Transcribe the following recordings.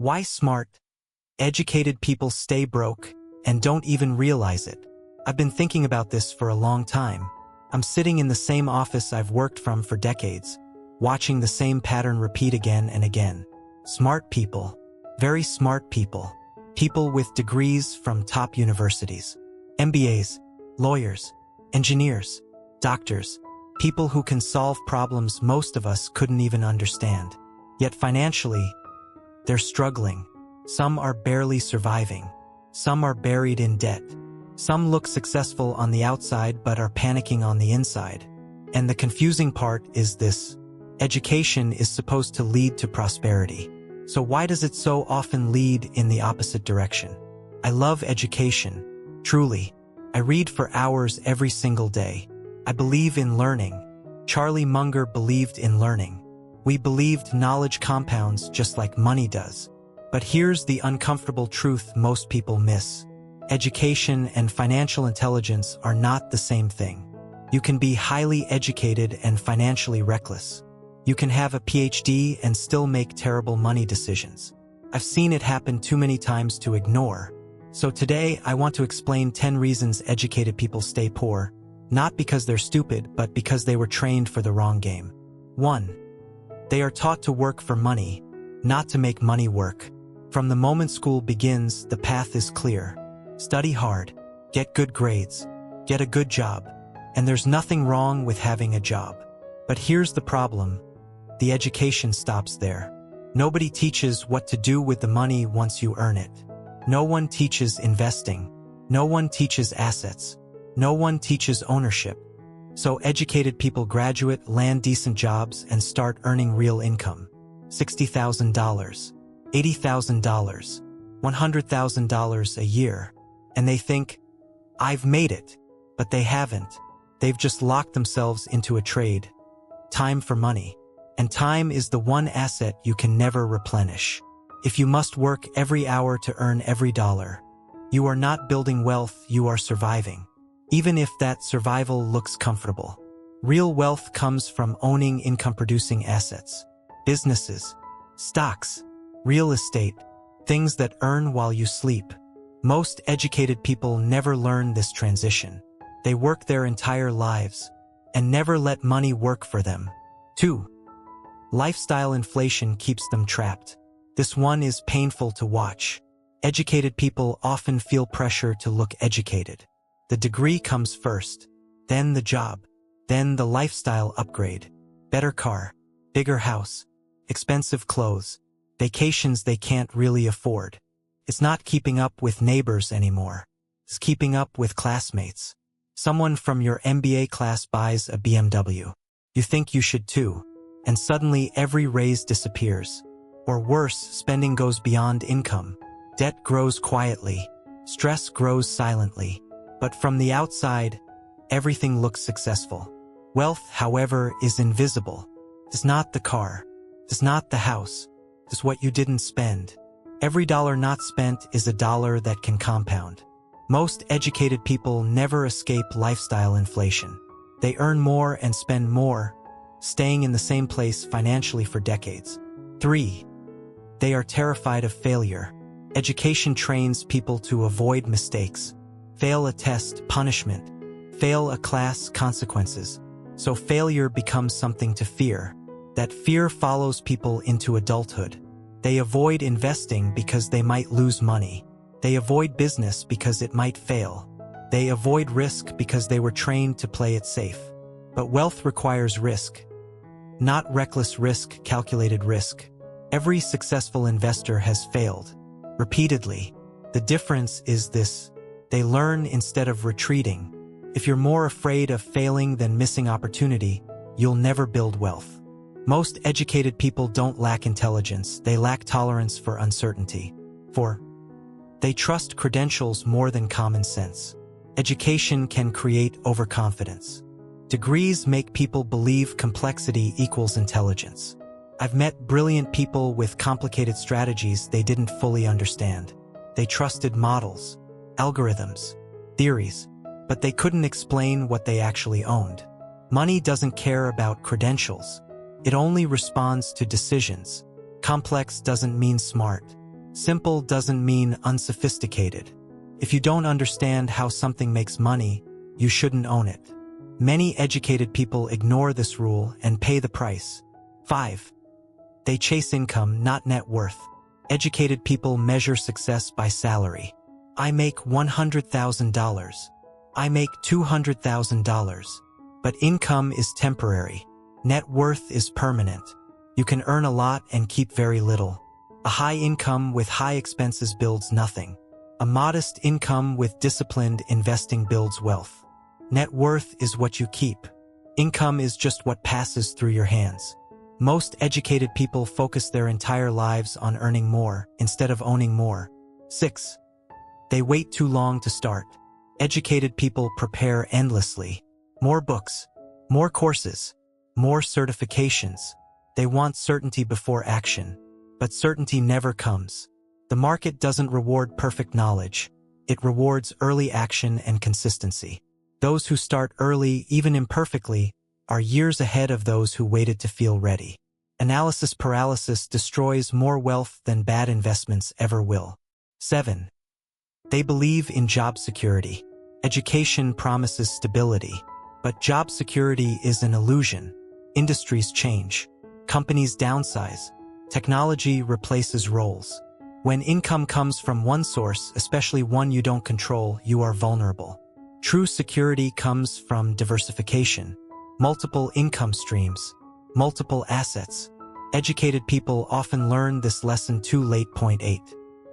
Why smart, educated people stay broke and don't even realize it. I've been thinking about this for a long time. I'm sitting in the same office I've worked from for decades, watching the same pattern repeat again and again. Smart people, very smart people, people with degrees from top universities, MBAs, lawyers, engineers, doctors, people who can solve problems most of us couldn't even understand. Yet financially, they're struggling. Some are barely surviving. Some are buried in debt. Some look successful on the outside but are panicking on the inside. And the confusing part is this: education is supposed to lead to prosperity. So why does it so often lead in the opposite direction? I love education, truly. I read for hours every single day. I believe in learning. Charlie Munger believed in learning. We believed knowledge compounds just like money does. But here's the uncomfortable truth most people miss. Education and financial intelligence are not the same thing. You can be highly educated and financially reckless. You can have a PhD and still make terrible money decisions. I've seen it happen too many times to ignore. So today, I want to explain 10 reasons educated people stay poor, not because they're stupid, but because they were trained for the wrong game. 1. They are taught to work for money, not to make money work. From the moment school begins, the path is clear. Study hard, get good grades, get a good job, and there's nothing wrong with having a job. But here's the problem. The education stops there. Nobody teaches what to do with the money once you earn it. No one teaches investing. No one teaches assets. No one teaches ownership. So educated people graduate, land decent jobs, and start earning real income. $60,000, $80,000, $100,000 a year. And they think, I've made it. But they haven't. They've just locked themselves into a trade. Time for money. And time is the one asset you can never replenish. If you must work every hour to earn every dollar, you are not building wealth, you are surviving. Even if that survival looks comfortable. Real wealth comes from owning income-producing assets. Businesses, stocks, real estate, things that earn while you sleep. Most educated people never learn this transition. They work their entire lives and never let money work for them. 2. Lifestyle inflation keeps them trapped. This one is painful to watch. Educated people often feel pressure to look educated. The degree comes first, then the job, then the lifestyle upgrade. Better car, bigger house, expensive clothes, vacations they can't really afford. It's not keeping up with neighbors anymore. It's keeping up with classmates. Someone from your MBA class buys a BMW. You think you should too. And suddenly every raise disappears. Or worse, spending goes beyond income. Debt grows quietly. Stress grows silently. But from the outside, everything looks successful. Wealth, however, is invisible. It's not the car. It's not the house. It's what you didn't spend. Every dollar not spent is a dollar that can compound. Most educated people never escape lifestyle inflation. They earn more and spend more, staying in the same place financially for decades. 3. They are terrified of failure. Education trains people to avoid mistakes. Fail a test, punishment. Fail a class, consequences. So failure becomes something to fear. That fear follows people into adulthood. They avoid investing because they might lose money. They avoid business because it might fail. They avoid risk because they were trained to play it safe. But wealth requires risk. Not reckless risk, calculated risk. Every successful investor has failed. Repeatedly. The difference is this: they learn instead of retreating. If you're more afraid of failing than missing opportunity, you'll never build wealth. Most educated people don't lack intelligence, they lack tolerance for uncertainty. 4. They trust credentials more than common sense. Education can create overconfidence. Degrees make people believe complexity equals intelligence. I've met brilliant people with complicated strategies they didn't fully understand. They trusted models, algorithms, theories, but they couldn't explain what they actually owned. Money doesn't care about credentials. It only responds to decisions. Complex doesn't mean smart. Simple doesn't mean unsophisticated. If you don't understand how something makes money, you shouldn't own it. Many educated people ignore this rule and pay the price. 5. They chase income, not net worth. Educated people measure success by salary. I make $100,000. I make $200,000. But income is temporary. Net worth is permanent. You can earn a lot and keep very little. A high income with high expenses builds nothing. A modest income with disciplined investing builds wealth. Net worth is what you keep. Income is just what passes through your hands. Most educated people focus their entire lives on earning more instead of owning more. 6. They wait too long to start. Educated people prepare endlessly. More books, more courses, more certifications. They want certainty before action, but certainty never comes. The market doesn't reward perfect knowledge. It rewards early action and consistency. Those who start early, even imperfectly, are years ahead of those who waited to feel ready. Analysis paralysis destroys more wealth than bad investments ever will. 7. They believe in job security. Education promises stability, but job security is an illusion. Industries change. Companies downsize. Technology replaces roles. When income comes from one source, especially one you don't control, you are vulnerable. True security comes from diversification. Multiple income streams. Multiple assets. Educated people often learn this lesson too late. 8.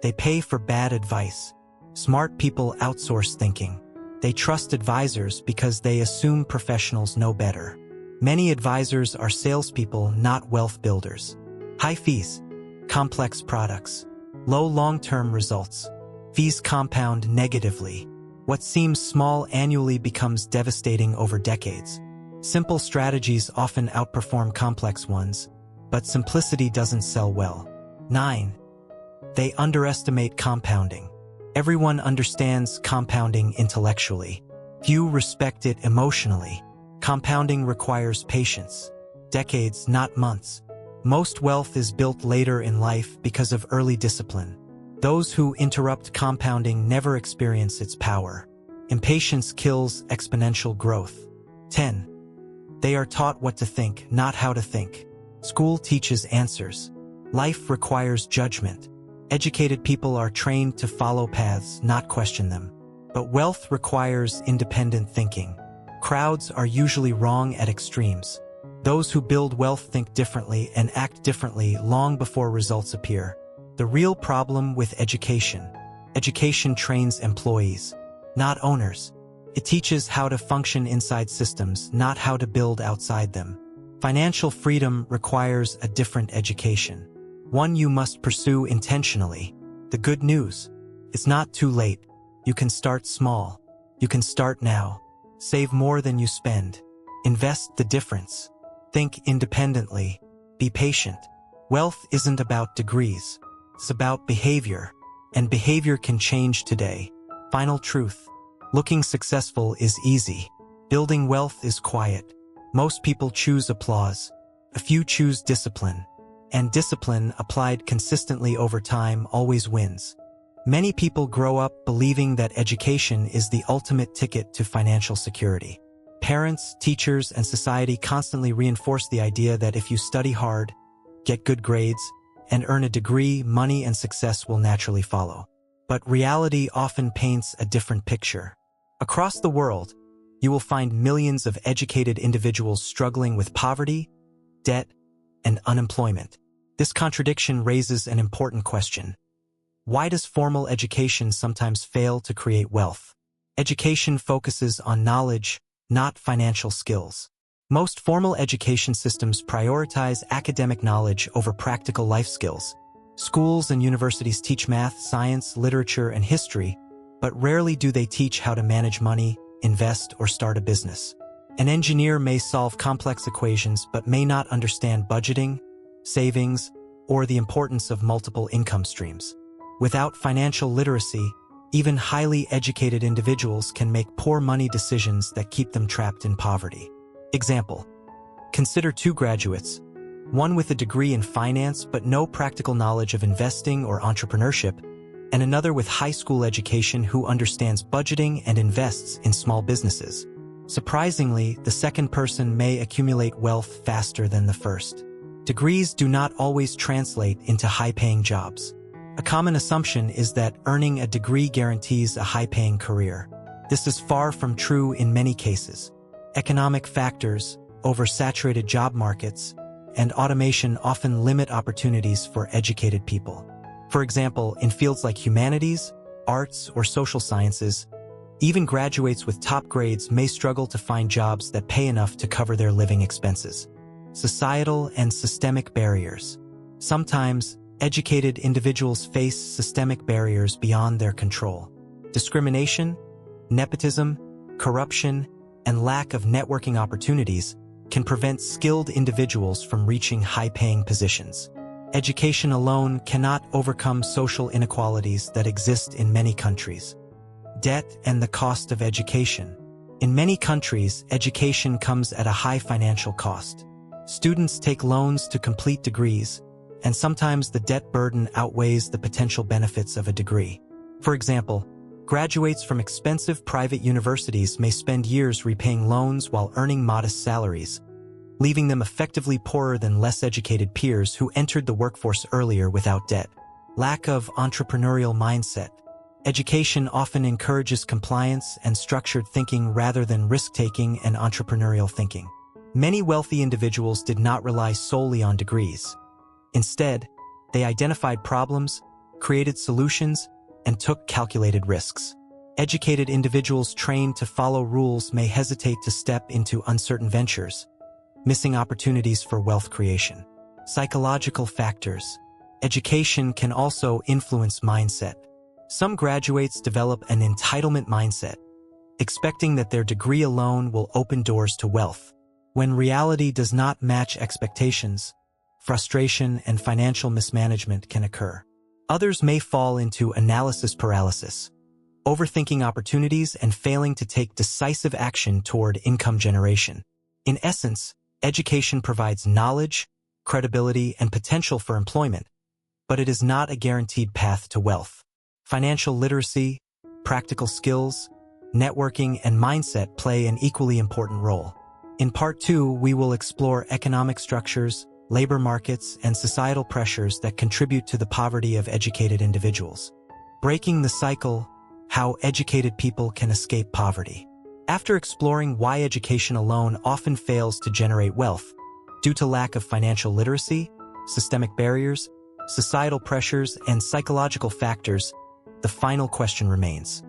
They pay for bad advice. Smart people outsource thinking. They trust advisors because they assume professionals know better. Many advisors are salespeople, not wealth builders. High fees. Complex products. Low long-term results. Fees compound negatively. What seems small annually becomes devastating over decades. Simple strategies often outperform complex ones, but simplicity doesn't sell well. 9. They underestimate compounding. Everyone understands compounding intellectually. Few respect it emotionally. Compounding requires patience. Decades, not months. Most wealth is built later in life because of early discipline. Those who interrupt compounding never experience its power. Impatience kills exponential growth. 10. They are taught what to think, not how to think. School teaches answers. Life requires judgment. Educated people are trained to follow paths, not question them. But wealth requires independent thinking. Crowds are usually wrong at extremes. Those who build wealth think differently and act differently long before results appear. The real problem with education. Education trains employees, not owners. It teaches how to function inside systems, not how to build outside them. Financial freedom requires a different education. One you must pursue intentionally. The good news: it's not too late. You can start small. You can start now. Save more than you spend. Invest the difference. Think independently. Be patient. Wealth isn't about degrees. It's about behavior. And behavior can change today. Final truth: looking successful is easy. Building wealth is quiet. Most people choose applause. A few choose discipline. And discipline, applied consistently over time, always wins. Many people grow up believing that education is the ultimate ticket to financial security. Parents, teachers, and society constantly reinforce the idea that if you study hard, get good grades, and earn a degree, money and success will naturally follow. But reality often paints a different picture. Across the world, you will find millions of educated individuals struggling with poverty, debt, and unemployment. This contradiction raises an important question. Why does formal education sometimes fail to create wealth? Education focuses on knowledge, not financial skills. Most formal education systems prioritize academic knowledge over practical life skills. Schools and universities teach math, science, literature, and history, but rarely do they teach how to manage money, invest, or start a business. An engineer may solve complex equations but may not understand budgeting, savings, or the importance of multiple income streams. Without financial literacy, even highly educated individuals can make poor money decisions that keep them trapped in poverty. Example: consider two graduates. one with a degree in finance but no practical knowledge of investing or entrepreneurship, and another with high school education who understands budgeting and invests in small businesses. Surprisingly, the second person may accumulate wealth faster than the first. Degrees do not always translate into high-paying jobs. A common assumption is that earning a degree guarantees a high-paying career. This is far from true in many cases. Economic factors, oversaturated job markets, and automation often limit opportunities for educated people. For example, in fields like humanities, arts, or social sciences, even graduates with top grades may struggle to find jobs that pay enough to cover their living expenses. Societal and systemic barriers. Sometimes, educated individuals face systemic barriers beyond their control. Discrimination, nepotism, corruption, and lack of networking opportunities can prevent skilled individuals from reaching high-paying positions. Education alone cannot overcome social inequalities that exist in many countries. Debt and the cost of education. In many countries, education comes at a high financial cost. Students take loans to complete degrees, and sometimes the debt burden outweighs the potential benefits of a degree. For example, graduates from expensive private universities may spend years repaying loans while earning modest salaries, leaving them effectively poorer than less educated peers who entered the workforce earlier without debt. Lack of entrepreneurial mindset. Education often encourages compliance and structured thinking rather than risk-taking and entrepreneurial thinking. Many wealthy individuals did not rely solely on degrees. Instead, they identified problems, created solutions, and took calculated risks. Educated individuals trained to follow rules may hesitate to step into uncertain ventures, missing opportunities for wealth creation. Psychological factors. Education can also influence mindset. Some graduates develop an entitlement mindset, expecting that their degree alone will open doors to wealth. When reality does not match expectations, frustration and financial mismanagement can occur. Others may fall into analysis paralysis, overthinking opportunities and failing to take decisive action toward income generation. In essence, education provides knowledge, credibility, and potential for employment, but it is not a guaranteed path to wealth. Financial literacy, practical skills, networking, and mindset play an equally important role. In Part 2, we will explore economic structures, labor markets, and societal pressures that contribute to the poverty of educated individuals. Breaking the cycle, how educated people can escape poverty. After exploring why education alone often fails to generate wealth, due to lack of financial literacy, systemic barriers, societal pressures, and psychological factors, the final question remains: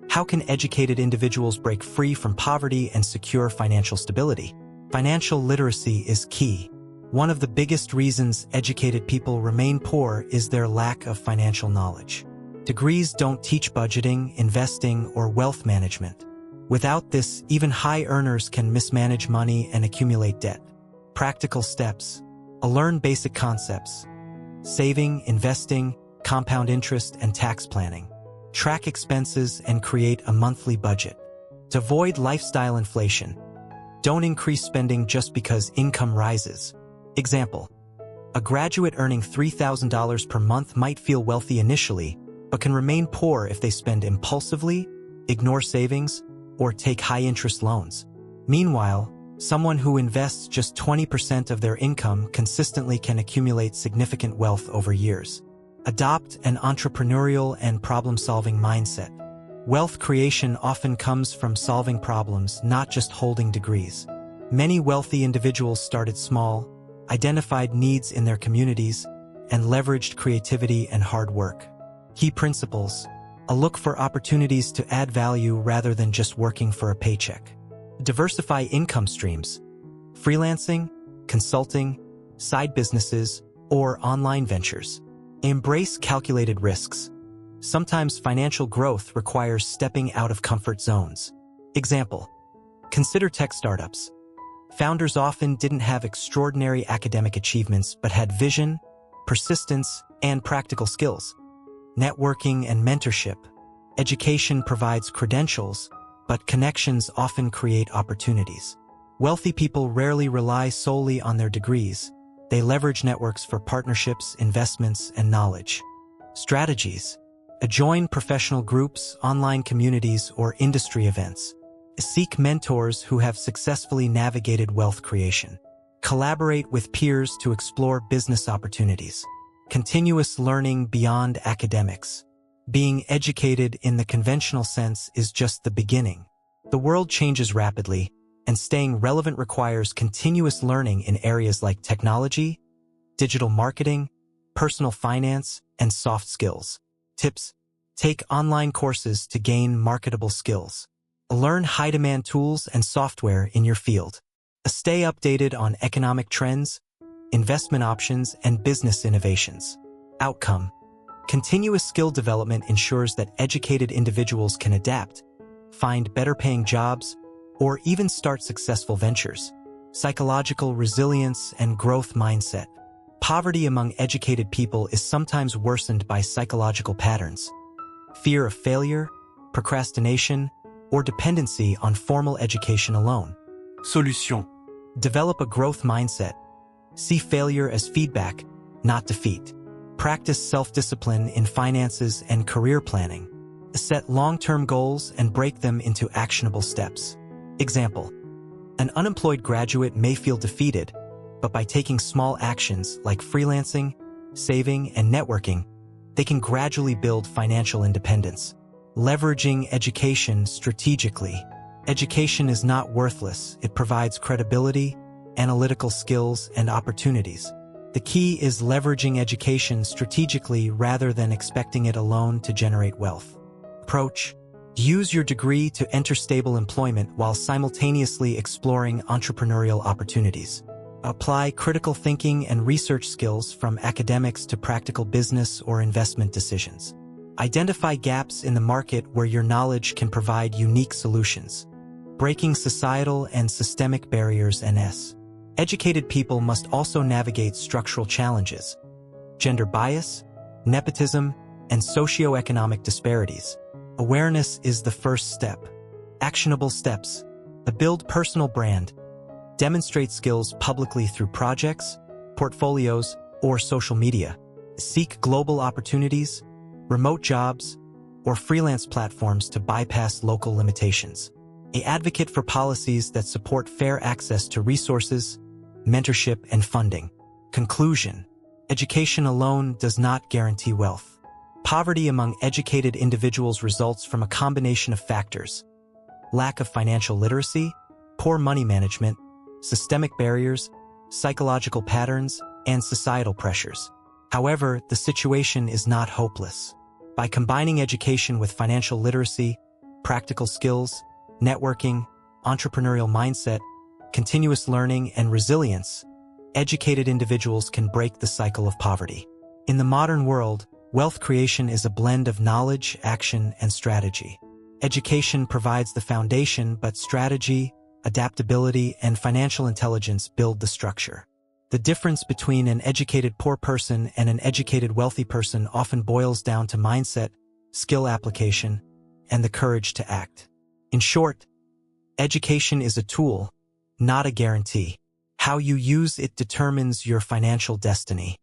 how can educated individuals break free from poverty and secure financial stability? Financial literacy is key. One of the biggest reasons educated people remain poor is their lack of financial knowledge. Degrees don't teach budgeting, investing, or wealth management. Without this, even high earners can mismanage money and accumulate debt. Practical steps. Learn basic concepts: saving, investing, compound interest, and tax planning. Track expenses and create a monthly budget. To avoid lifestyle inflation, don't increase spending just because income rises. Example: a graduate earning $3,000 per month might feel wealthy initially, but can remain poor if they spend impulsively, ignore savings, or take high-interest loans. Meanwhile, someone who invests just 20% of their income consistently can accumulate significant wealth over years. Adopt an entrepreneurial and problem-solving mindset. Wealth creation often comes from solving problems, not just holding degrees. Many wealthy individuals started small, identified needs in their communities, and leveraged creativity and hard work. Key principles: look for opportunities to add value rather than just working for a paycheck. Diversify income streams: freelancing, consulting, side businesses, or online ventures. Embrace calculated risks. Sometimes financial growth requires stepping out of comfort zones. Example: consider tech startups. Founders often didn't have extraordinary academic achievements but had vision, persistence, and practical skills. Networking and mentorship. Education provides credentials, but connections often create opportunities. Wealthy people rarely rely solely on their degrees. They leverage networks for partnerships, investments, and knowledge. Strategies: join professional groups, online communities, or industry events. Seek mentors who have successfully navigated wealth creation. Collaborate with peers to explore business opportunities. Continuous learning beyond academics. Being educated in the conventional sense is just the beginning. The world changes rapidly, and staying relevant requires continuous learning in areas like technology, digital marketing, personal finance, and soft skills. Tips: take online courses to gain marketable skills. Learn high-demand tools and software in your field. Stay updated on economic trends, investment options, and business innovations. Outcome: continuous skill development ensures that educated individuals can adapt, find better-paying jobs, or even start successful ventures. Psychological resilience and growth mindset. Poverty among educated people is sometimes worsened by psychological patterns. Fear of failure, procrastination, or dependency on formal education alone. Solution: develop a growth mindset. See failure as feedback, not defeat. Practice self-discipline in finances and career planning. Set long-term goals and break them into actionable steps. Example: an unemployed graduate may feel defeated, but by taking small actions like freelancing, saving, and networking, they can gradually build financial independence. Leveraging education strategically. Education is not worthless. It provides credibility, analytical skills, and opportunities. The key is leveraging education strategically rather than expecting it alone to generate wealth. Approach: use your degree to enter stable employment while simultaneously exploring entrepreneurial opportunities. Apply critical thinking and research skills from academics to practical business or investment decisions. Identify gaps in the market where your knowledge can provide unique solutions. Breaking societal and systemic barriers. Educated people must also navigate structural challenges: gender bias, nepotism, and socioeconomic disparities. Awareness is the first step. Actionable steps: build personal brand. Demonstrate skills publicly through projects, portfolios, or social media. Seek global opportunities, remote jobs, or freelance platforms to bypass local limitations. Advocate for policies that support fair access to resources, mentorship, and funding. Conclusion: education alone does not guarantee wealth. Poverty among educated individuals results from a combination of factors: lack of financial literacy, poor money management, systemic barriers, psychological patterns, and societal pressures. However, the situation is not hopeless. By combining education with financial literacy, practical skills, networking, entrepreneurial mindset, continuous learning, and resilience, educated individuals can break the cycle of poverty. In the modern world, wealth creation is a blend of knowledge, action, and strategy. Education provides the foundation, but strategy, adaptability, and financial intelligence build the structure. The difference between an educated poor person and an educated wealthy person often boils down to mindset, skill application, and the courage to act. In short, education is a tool, not a guarantee. How you use it determines your financial destiny.